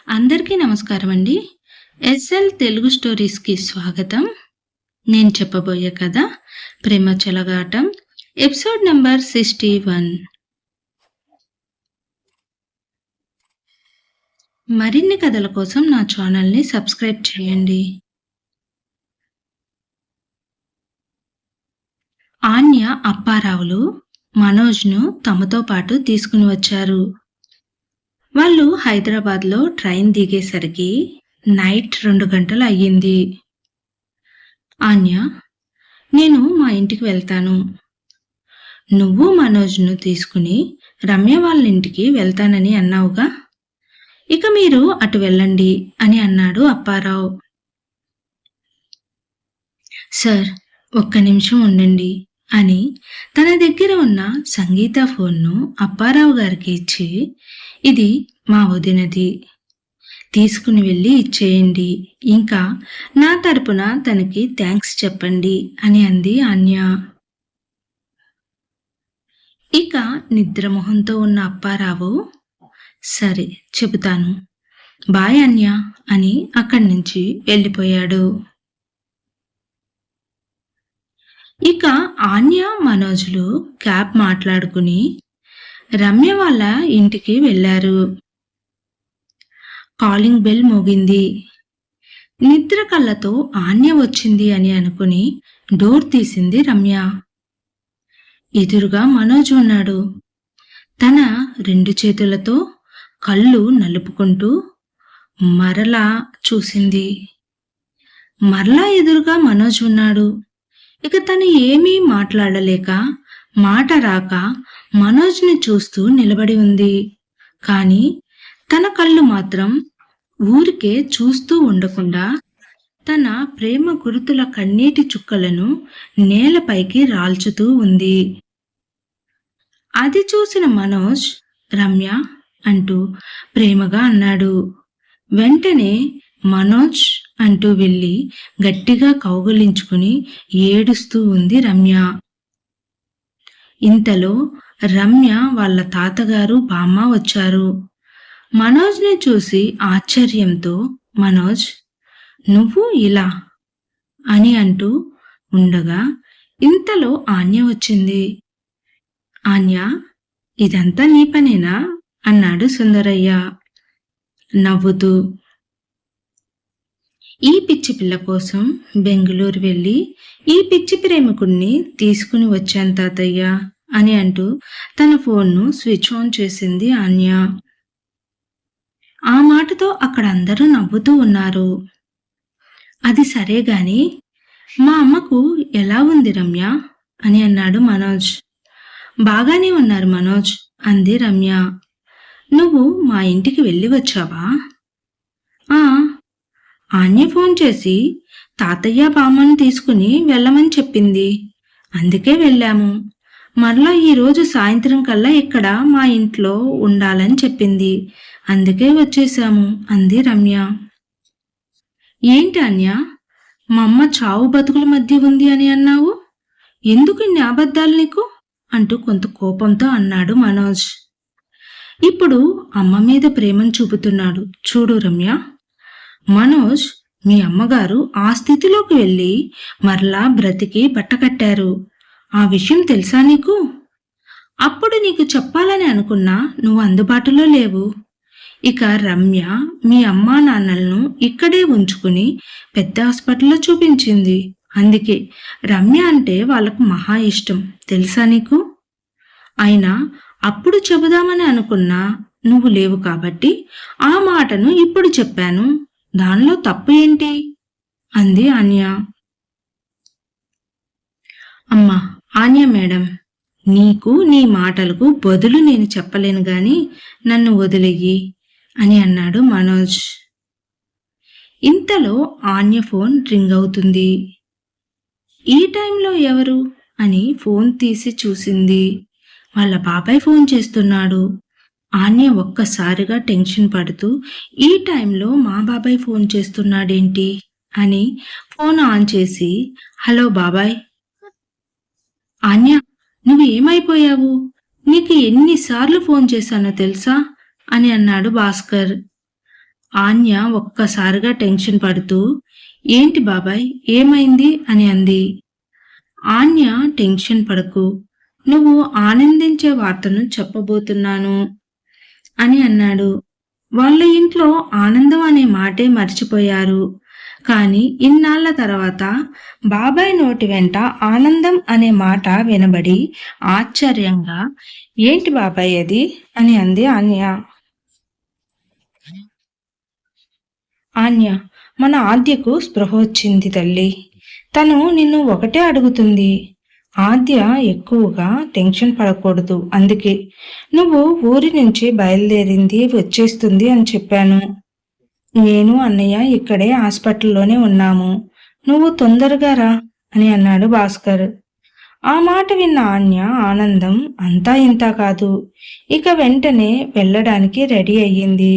అందరికీ నమస్కారం అండి. ఎస్ఎల్ తెలుగు స్టోరీస్‌కి స్వాగతం. నేను చెప్పబోయే కథ 'ప్రేమ చెలగాటం' ఎపిసోడ్ నంబర్ 61. మరిన్ని కథల కోసం నా ఛానల్‌ని సబ్స్క్రైబ్ చేయండి. ఆన్య, అప్పారావులు మనోజ్‌ను తమతో పాటు తీసుకుని వచ్చారు. వాళ్ళు హైదరాబాద్‌లో ట్రైన్ దిగేసరికి నైట్ 2 గంటలు అయ్యింది. ఆన్య, నేను మా ఇంటికి వెళ్తాను. నువ్వు మనోజ్‌ను తీసుకుని రమ్య వాళ్ళ ఇంటికి వెళ్తానని అన్నావుగా, ఇక మీరు అటు వెళ్ళండి అని అన్నాడు అప్పారావు. సార్, ఒక్క నిమిషం ఉండండి అని తన దగ్గర ఉన్న సంగీత ఫోన్ను అప్పారావు గారికి ఇచ్చి, ఇది మా వదినది, తీసుకుని వెళ్ళి ఇచ్చేయండి, ఇంకా నా తరపున తనకి థ్యాంక్స్ చెప్పండి అని అంది ఆన్య. ఇక నిద్రమొహంతో ఉన్న అప్పారావు, సరే చెబుతాను, బాయ్ అన్య అని అక్కడి నుంచి వెళ్ళిపోయాడు. ఇక ఆన్య, మనోజ్లు క్యాబ్ మాట్లాడుకుని రమ్య వాళ్ళ ఇంటికి వెళ్లారు. కాలింగ్ బెల్ మోగింది. నిద్ర కళ్ళతో ఆన్య వచ్చింది అని అనుకుని డోర్ తీసింది రమ్య. ఎదురుగా మనోజ్ ఉన్నాడు. తన 2 చేతులతో కళ్ళు నలుపుకుంటూ మరలా చూసింది. మరలా ఎదురుగా మనోజ్ ఉన్నాడు. ఇక తను ఏమీ మాట్లాడలేక, మాట రాక మనోజ్ని చూస్తూ నిలబడి ఉంది. కాని తన కళ్ళు మాత్రం ఊరికే చూస్తూ ఉండకుండా తన ప్రేమ గురుతుల కన్నీటి చుక్కలను నేలపైకి రాల్చుతూ ఉంది. అది చూసిన మనోజ్, రమ్య అంటూ ప్రేమగా అన్నాడు. వెంటనే మనోజ్ అంటూ వెళ్ళి గట్టిగా కౌగిలించుకుని ఏడుస్తూ ఉంది రమ్య. ఇంతలో రమ్య వాళ్ళ తాతగారు, బామ్మ వచ్చారు. మనోజ్ని చూసి ఆశ్చర్యంతో, మనోజ్, నువ్వు ఇలా అని అంటూ ఉండగా ఇంతలో ఆన్య వచ్చింది. ఆన్య, ఇదంతా నీ పనేనా అన్నాడు సుందరయ్య నవ్వుతూ. ఈ పిచ్చి పిల్ల కోసం బెంగుళూరు వెళ్ళి ఈ పిచ్చి ప్రేమికుణ్ణి తీసుకుని వచ్చాను తాతయ్య అని అంటూ తన ఫోన్ను స్విచ్ ఆన్ చేసింది ఆన్య. ఆ మాటతో అక్కడ అందరూ నవ్వుతూ ఉన్నారు. అది సరే గాని మా అమ్మకు ఎలా ఉంది రమ్య అని అన్నాడు మనోజ్. బాగానే ఉన్నారు మనోజ్ అంది రమ్య. నువ్వు మా ఇంటికి వెళ్ళి వచ్చావా? ఆ, ఆన్య ఫోన్ చేసి తాతయ్య, బామ్మను తీసుకుని వెళ్ళమని చెప్పింది, అందుకే వెళ్ళాము. మరలా ఈరోజు సాయంత్రం కల్లా ఇక్కడ మా ఇంట్లో ఉండాలని చెప్పింది, అందుకే వచ్చేశాము అంది రమ్య. ఏంటి అన్య, మా అమ్మ చావు బతుకుల మధ్య ఉంది అని అన్నావు, ఎందుకు ఇన్ని అబద్ధాలు నీకు అంటూ కొంత కోపంతో అన్నాడు మనోజ్. ఇప్పుడు అమ్మ మీద ప్రేమను చూపుతున్నాడు చూడు రమ్య. మనోజ్, మీ అమ్మగారు ఆ స్థితిలోకి వెళ్ళి మరలా బ్రతికి బట్టకట్టారు. ఆ విషయం తెలుసా నీకు? అప్పుడు నీకు చెప్పాలని అనుకున్నా నువ్వు అందుబాటులో లేవు. ఇక రమ్య మీ అమ్మా నాన్నలను ఇక్కడే ఉంచుకుని పెద్ద హాస్పిటల్లో చూపించింది. అందుకే రమ్య అంటే వాళ్ళకు మహా ఇష్టం, తెలుసా నీకు? అయినా అప్పుడు చెబుదామని అనుకున్నా నువ్వు లేవు కాబట్టి ఆ మాటను ఇప్పుడు చెప్పాను, దానిలో తప్పు ఏంటి అంది ఆన్య. అమ్మా ఆన్య మేడం, నీకు నీ మాటలకు బదులు నేను చెప్పలేను గాని నన్ను వదిలేయి అని అన్నాడు మనోజ్. ఇంతలో ఆన్య ఫోన్ రింగ్ అవుతుంది. ఈ టైంలో ఎవరు అని ఫోన్ తీసి చూసింది. వాళ్ళ బాబాయ్ ఫోన్ చేస్తున్నాడు. ఆన్య ఒక్కసారిగా టెన్షన్ పడుతూ, ఈ టైంలో మా బాబాయ్ ఫోన్ చేస్తున్నాడేంటి అని ఫోన్ ఆన్ చేసి, హలో బాబాయ్. ఆన్య, నువ్వు ఏమైపోయావు? నీకు ఎన్నిసార్లు ఫోన్ చేశానో తెలుసా అని అన్నాడు భాస్కర్. ఆన్య ఒక్కసారిగా టెన్షన్ పడుతూ, ఏంటి బాబాయ్ ఏమైంది అని అంది. ఆన్య టెన్షన్ పడకు, నువ్వు ఆనందించే వార్తను చెప్పబోతున్నాను అని అన్నాడు. వాళ్ళ ఇంట్లో ఆనందం అనే మాటే మర్చిపోయారు. కాని ఇన్నాళ్ల తర్వాత బాబాయ్ నోటి వెంట ఆనందం అనే మాట వినబడి ఆశ్చర్యంగా, ఏంటి బాబాయ్ అది అని అంది ఆన్య. ఆన్య, మన ఆద్యకు స్పృహ వచ్చింది తల్లి. తను నిన్ను ఒకటే అడుగుతుంది. ఆద్య ఎక్కువగా టెన్షన్ పడకూడదు, అందుకే నువ్వు ఊరి నుంచి బయలుదేరింది వచ్చేస్తుంది అని చెప్పాను. నేను అన్నయ్య ఇక్కడే హాస్పిటల్లోనే ఉన్నాము, నువ్వు తొందరగా రా అని అన్నాడు భాస్కర్. ఆ మాట విన్న ఆన్య ఆనందం అంతా ఇంతా కాదు. ఇక వెంటనే వెళ్ళడానికి రెడీ అయ్యింది.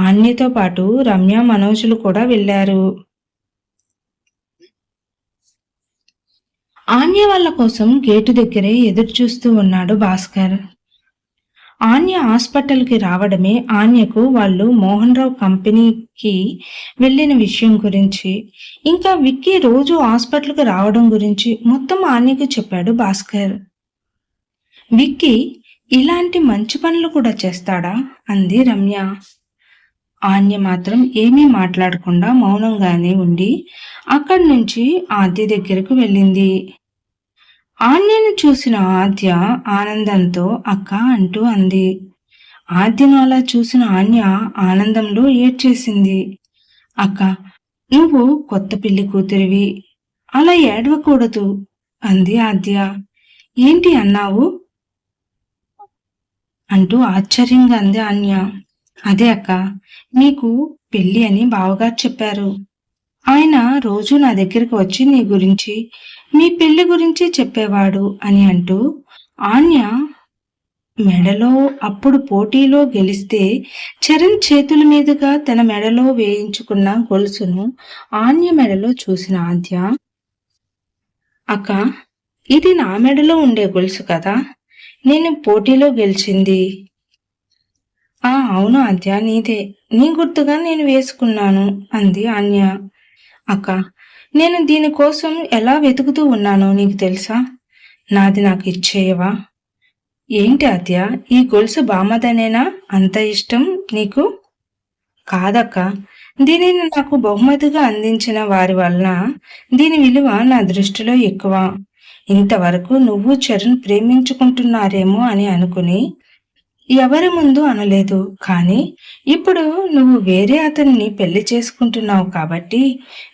ఆన్యతో పాటు రమ్య, మనోజులు కూడా వెళ్ళారు. ఆన్య వాళ్ళ కోసం గేటు దగ్గరే ఎదురు చూస్తూ ఉన్నాడు భాస్కర్. ఆన్య హాస్పిటల్కి రావడమే ఆన్యకు వాళ్ళు మోహన్ రావు కంపెనీకి వెళ్ళిన విషయం గురించి, ఇంకా విక్కీ రోజు హాస్పిటల్కి రావడం గురించి మొత్తం ఆన్యకు చెప్పాడు భాస్కర్. విక్కీ ఇలాంటి మంచి పనులు కూడా చేస్తాడా అంది రమ్య. ఆన్య మాత్రం ఏమీ మాట్లాడకుండా మౌనంగానే ఉండి అక్కడి నుంచి ఆద్య దగ్గరకు వెళ్ళింది. ఆన్యను చూసిన ఆద్య ఆనందంతో అక్క అంటూ అంది. ఆద్యను అలా చూసిన ఆన్య ఆనందంలో ఏడ్చేసింది. అక్క, నువ్వు కొత్త పెళ్లి కూతురివి, అలా ఏడవకూడదు అంది ఆద్య. ఏంటి అన్నావు అంటూ ఆశ్చర్యంగా అంది ఆన్య. అదే అక్క, నీకు పెళ్లి అని బావగారు చెప్పారు. ఆయన రోజు నా దగ్గరికి వచ్చి నీ గురించి, మీ పెళ్లి గురించి చెప్పేవాడు అని అంటూ ఆన్య మెడలో అప్పుడు పోటీలో గెలిస్తే చరణ్ చేతుల మీదుగా తన మెడలో వేయించుకున్న గొలుసును ఆన్య మెడలో చూసిన ఆద్య, అక్క, ఇది నా మెడలో ఉండే గొలుసు కదా, నేను పోటీలో గెలిచింది. అవును ఆద్య, నీదే, నీ గుర్తుగా నేను వేసుకున్నాను అంది ఆన్య. అక్క, నేను దీనికోసం ఎలా వెతుకుతూ ఉన్నానో నీకు తెలుసా, నాది నాకు ఇచ్చేయవా? ఏంటి ఆద్య, ఈ గొలుసు బామ్మదనేనా అంత ఇష్టం నీకు? కాదక్క, దీనిని నాకు బహుమతిగా అందించిన వారి వలన దీని విలువ నా దృష్టిలో ఎక్కువ. ఇంతవరకు నువ్వు చరణ్ ప్రేమించుకుంటున్నారేమో అని అనుకుని ఎవరి ముందు అనలేదు, కానీ ఇప్పుడు నువ్వు వేరే అతన్ని పెళ్లి చేసుకుంటున్నావు కాబట్టి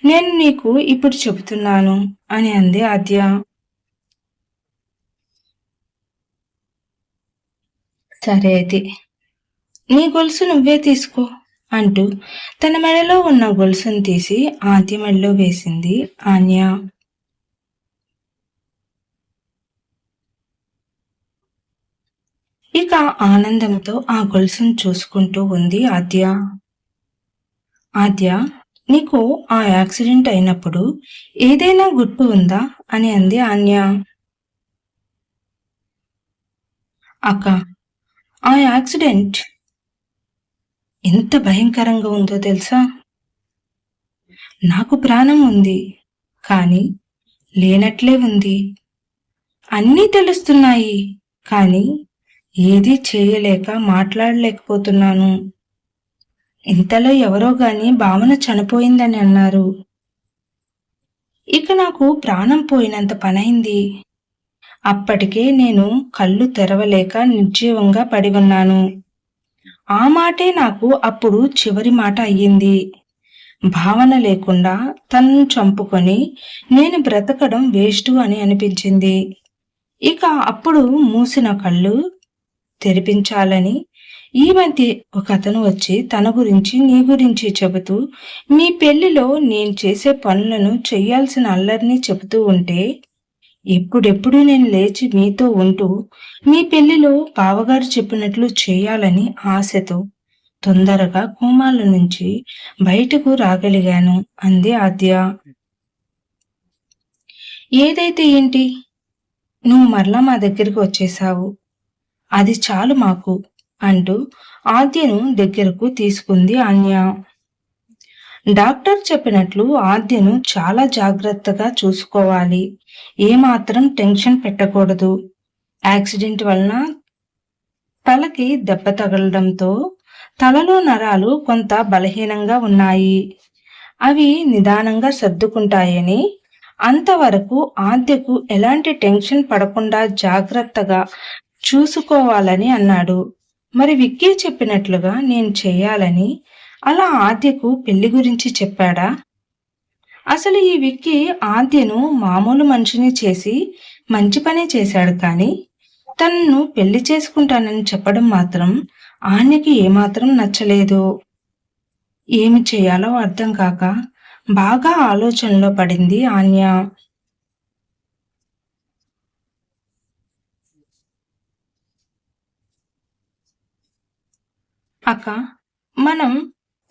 నేను నీకు ఇప్పుడు చెబుతున్నాను అని అంది ఆద్య. సరే అయితే నీ గొలుసు నువ్వే తీసుకో అంటూ తన మెడలో ఉన్న గొలుసును తీసి ఆద్య మెడలో వేసింది ఆన్య. ఇక ఆనందంతో ఆ గొలుసును చూసుకుంటూ ఉంది ఆద్య. ఆద్య, నీకు ఆ యాక్సిడెంట్ అయినప్పుడు ఏదైనా గుర్తు ఉందా అని అంది ఆన్య. అక్క, ఆ యాక్సిడెంట్ ఎంత భయంకరంగా ఉందో తెలుసా? నాకు ప్రాణం ఉంది, కానీ లేనట్లే ఉంది. అన్నీ తెలుస్తున్నాయి, కానీ ఏదీ చేయలేక మాట్లాడలేకపోతున్నాను. ఇంతలో ఎవరో గాని భావన చనిపోయిందని అన్నారు. ఇక నాకు ప్రాణం పోయినంత పనైంది. అప్పటికే నేను కళ్ళు తెరవలేక నిర్జీవంగా పడి ఉన్నాను. ఆ మాటే నాకు అప్పుడు చివరి మాట అయ్యింది. భావన లేకుండా తనను చంపుకొని నేను బ్రతకడం వేస్టు అని అనిపించింది. ఇక అప్పుడు మూసిన కళ్ళు తెరిపించాలని ఈ మధ్య ఒక అతను వచ్చి తన గురించి నీ గురించి చెబుతూ మీ పెళ్లిలో నేను చేసే పనులను చెయ్యాల్సిన అల్లరిని చెబుతూ ఉంటే ఎప్పుడెప్పుడు నేను లేచి మీతో ఉంటూ మీ పెళ్లిలో బావగారు చెప్పినట్లు చేయాలని ఆశతో తొందరగా కోమాల నుంచి బయటకు రాగలిగాను అంది ఆద్య. ఏదైతే ఏంటి, నువ్వు మరలా మా దగ్గరికి వచ్చేశావు, అది చాలు మాకు అంటూ ఆద్యను దగ్గరకు తీసుకుంది ఆన్య. డాక్టర్ చెప్పినట్లు ఆద్యను చాలా జాగ్రత్తగా చూసుకోవాలి. ఏమాత్రం టెన్షన్ పెట్టకూడదు. యాక్సిడెంట్ వలన తలకి దెబ్బ తగలడంతో తలలో నరాలు కొంత బలహీనంగా ఉన్నాయి. అవి నిదానంగా సర్దుకుంటాయని, అంతవరకు ఆద్యకు ఎలాంటి టెన్షన్ పడకుండా జాగ్రత్తగా చూసుకోవాలని అన్నాడు. మరి విక్కీ చెప్పినట్లుగా నేను చేయాలని అలా ఆద్యకు పెళ్లి గురించి చెప్పాడా? అసలు ఈ విక్కీ ఆద్యను మామూలు మనిషిని చేసి మంచి పనే చేశాడు, కానీ తనను పెళ్లి చేసుకుంటానని చెప్పడం మాత్రం ఆన్యకి ఏమాత్రం నచ్చలేదు. ఏమి చేయాలో అర్థం కాక బాగా ఆలోచనలో పడింది ఆన్య. అక్క, మనం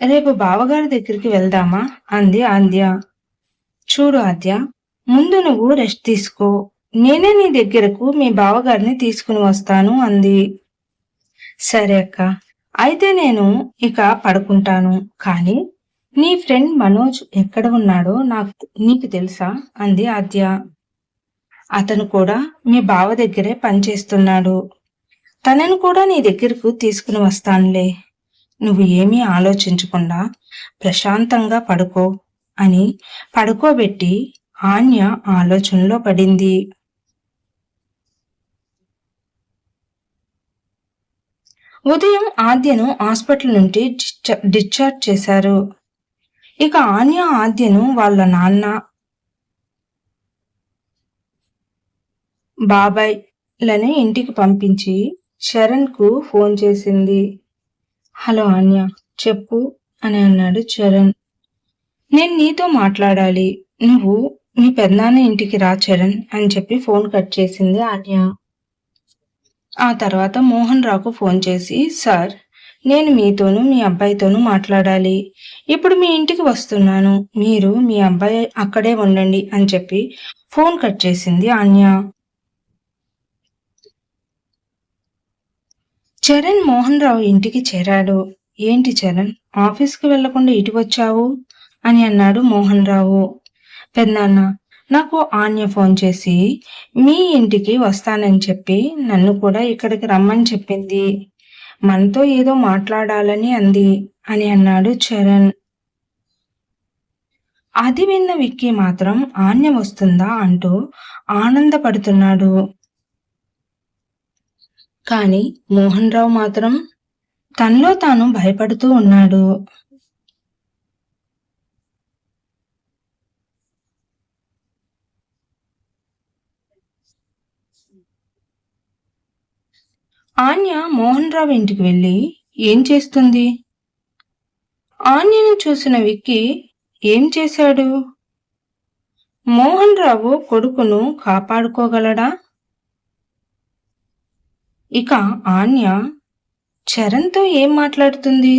రేపు బావగారి దగ్గరికి వెళ్దామా అంది ఆద్య. చూడు ఆద్య, ముందు నువ్వు రెస్ట్ తీసుకో, నేనే నీ దగ్గరకు మీ బావగారిని తీసుకుని వస్తాను అంది. సరే అక్క, అయితే నేను ఇక పడుకుంటాను. కానీ నీ ఫ్రెండ్ మనోజ్ ఎక్కడ ఉన్నాడో నీకు తెలుసా అంది ఆద్య. అతను కూడా మీ బావ దగ్గరే పనిచేస్తున్నాడు. తనను కూడా నీ దగ్గరకు తీసుకుని వస్తానులే. నువ్వు ఏమీ ఆలోచించకుండా ప్రశాంతంగా పడుకో అని పడుకోబెట్టి ఆన్య ఆలోచనలో పడింది. ఉదయం ఆద్యను హాస్పిటల్ నుండి డిశ్చార్జ్ చేశారు. ఇక ఆద్యను వాళ్ళ నాన్న, బాబాయ్ లని ఇంటికి పంపించి చరణ్ కు ఫోన్ చేసింది. హలో ఆన్య, చెప్పు అని అన్నాడు చరణ్. నేను నీతో మాట్లాడాలి, నువ్వు మీ పెద్దనాన్న ఇంటికి రా చరణ్ అని చెప్పి ఫోన్ కట్ చేసింది ఆన్య. ఆ తర్వాత మోహన్ రావుకు ఫోన్ చేసి, సార్, నేను మీతోనూ మీ అబ్బాయితోనూ మాట్లాడాలి. ఇప్పుడు మీ ఇంటికి వస్తున్నాను, మీరు మీ అబ్బాయి అక్కడే ఉండండి అని చెప్పి ఫోన్ కట్ చేసింది ఆన్య. చరణ్ మోహన్ రావు ఇంటికి చేరాడు. ఏంటి చరణ్, ఆఫీస్కి వెళ్లకుండా ఇటు వచ్చావు అని అన్నాడు మోహన్ రావు. పెద్దనాన్న, నాకు ఆన్య ఫోన్ చేసి మీ ఇంటికి వస్తానని చెప్పి నన్ను కూడా ఇక్కడికి రమ్మని చెప్పింది. మనతో ఏదో మాట్లాడాలని అంది అని అన్నాడు చరణ్. అది విన్న విక్కీ మాత్రం ఆన్య వస్తుందా అంటూ ఆనందపడుతున్నాడు. కానీ మోహన్ రావు మాత్రం తనలో తాను భయపడుతూ ఉన్నాడు. ఆన్య మోహన్ రావు ఇంటికి వెళ్ళి ఏం చేస్తుంది? ఆన్యను చూసిన విక్కీ ఏం చేశాడు? మోహన్ రావు కొడుకును కాపాడుకోగలడా? ఇక ఆన్య చరణ్తో ఏం మాట్లాడుతుంది?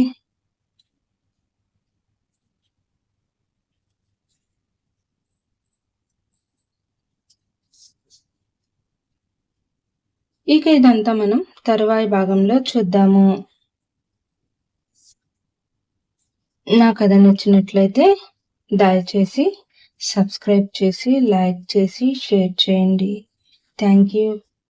ఇక ఇదంతా మనం తరువాయి భాగంలో చూద్దాము. నా కథ నచ్చినట్లయితే దయచేసి సబ్స్క్రైబ్ చేసి, లైక్ చేసి, షేర్ చేయండి. Thank you.